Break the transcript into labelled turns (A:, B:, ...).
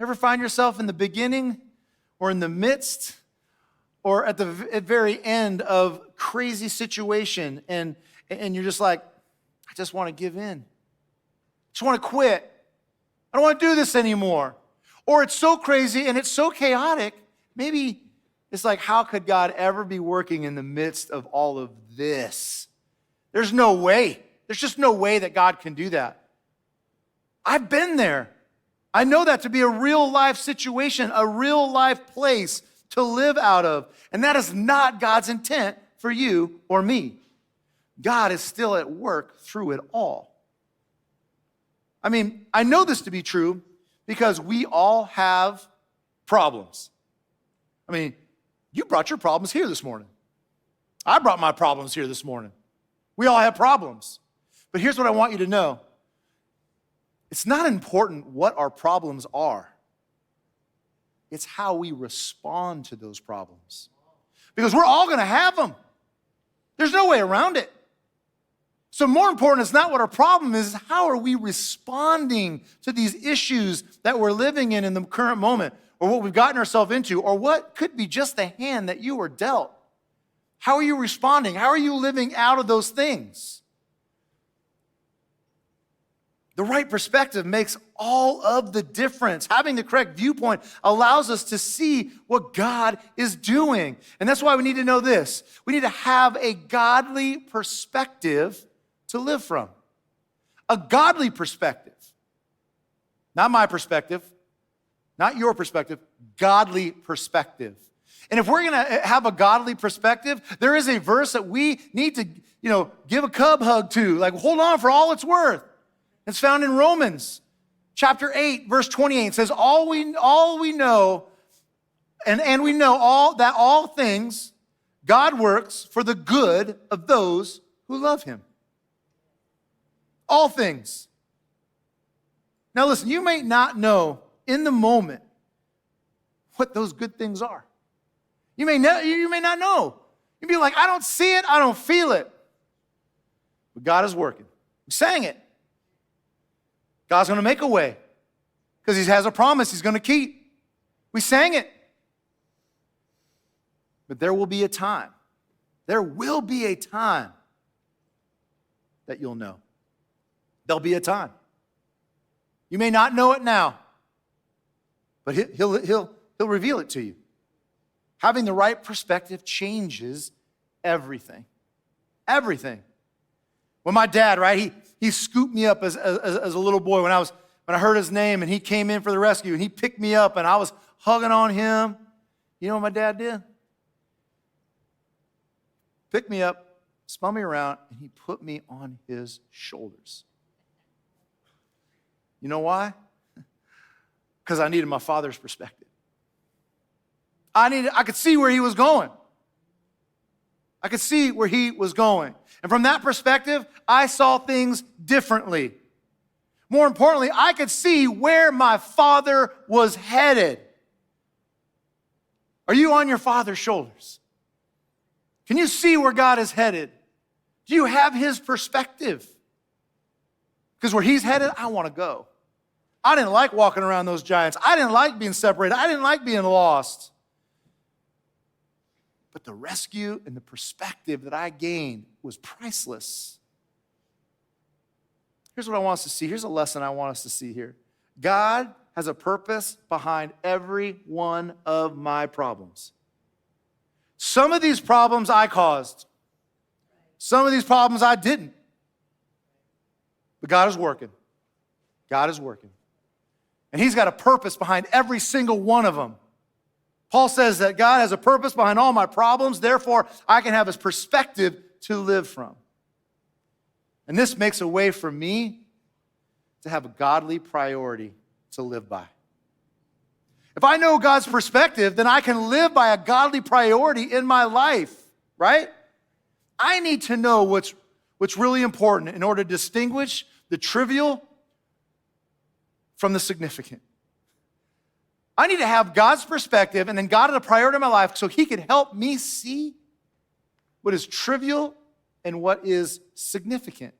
A: Ever find yourself in the beginning or in the midst or at the very end of crazy situation and you're just like, I just want to give in. I just want to quit. I don't want to do this anymore. Or it's so crazy and it's so chaotic, maybe it's like, how could God ever be working in the midst of all of this? There's no way. There's just no way that God can do that. I've been there. I know that to be a real life situation, a real life place to live out of. And that is not God's intent for you or me. God is still at work through it all. I mean, I know this to be true because we all have problems. I mean, you brought your problems here this morning. I brought my problems here this morning. We all have problems. But here's what I want you to know. It's not important what our problems are. It's how we respond to those problems. Because we're all going to have them. There's no way around it. So more important is not what our problem is, how are we responding to these issues that we're living in the current moment, or what we've gotten ourselves into, or what could be just the hand that you were dealt. How are you responding? How are you living out of those things? The right perspective makes all of the difference. Having the correct viewpoint allows us to see what God is doing. And that's why we need to know this. We need to have a godly perspective to live from. A godly perspective. Not my perspective, not your perspective, godly perspective. And if we're going to have a godly perspective, there is a verse that we need to, give a cub hug to, like hold on for all it's worth. It's found in Romans chapter 8, verse 28. It says, all we know, and we know all things God works for the good of those who love him. All things. Now listen, you may not know in the moment what those good things are. You may not know. You'd be like, I don't see it, I don't feel it. But God is working. We sang it. God's going to make a way because he has a promise he's going to keep. We sang it. But there will be a time. There will be a time that you'll know. There'll be a time. You may not know it now, but he'll reveal it to you. Having the right perspective changes everything. Everything. When my dad, right, he scooped me up as a little boy when I heard his name and he came in for the rescue and he picked me up and I was hugging on him. You know what my dad did? Picked me up, spun me around, and he put me on his shoulders. You know why? Because I needed my father's perspective. I could see where he was going. I could see where he was going. And from that perspective, I saw things differently. More importantly, I could see where my father was headed. Are you on your father's shoulders? Can you see where God is headed? Do you have his perspective? Because where he's headed, I want to go. I didn't like walking around those giants. I didn't like being separated. I didn't like being lost. But the rescue and the perspective that I gained was priceless. Here's what I want us to see. Here's a lesson I want us to see here. God has a purpose behind every one of my problems. Some of these problems I caused. Some of these problems I didn't. But God is working. God is working. And he's got a purpose behind every single one of them. Paul says that God has a purpose behind all my problems, therefore I can have his perspective to live from. And this makes a way for me to have a godly priority to live by. If I know God's perspective, then I can live by a godly priority in my life, right? I need to know what's really important in order to distinguish the trivial from the significant. I need to have God's perspective and then God as a priority in my life so he can help me see what is trivial and what is significant.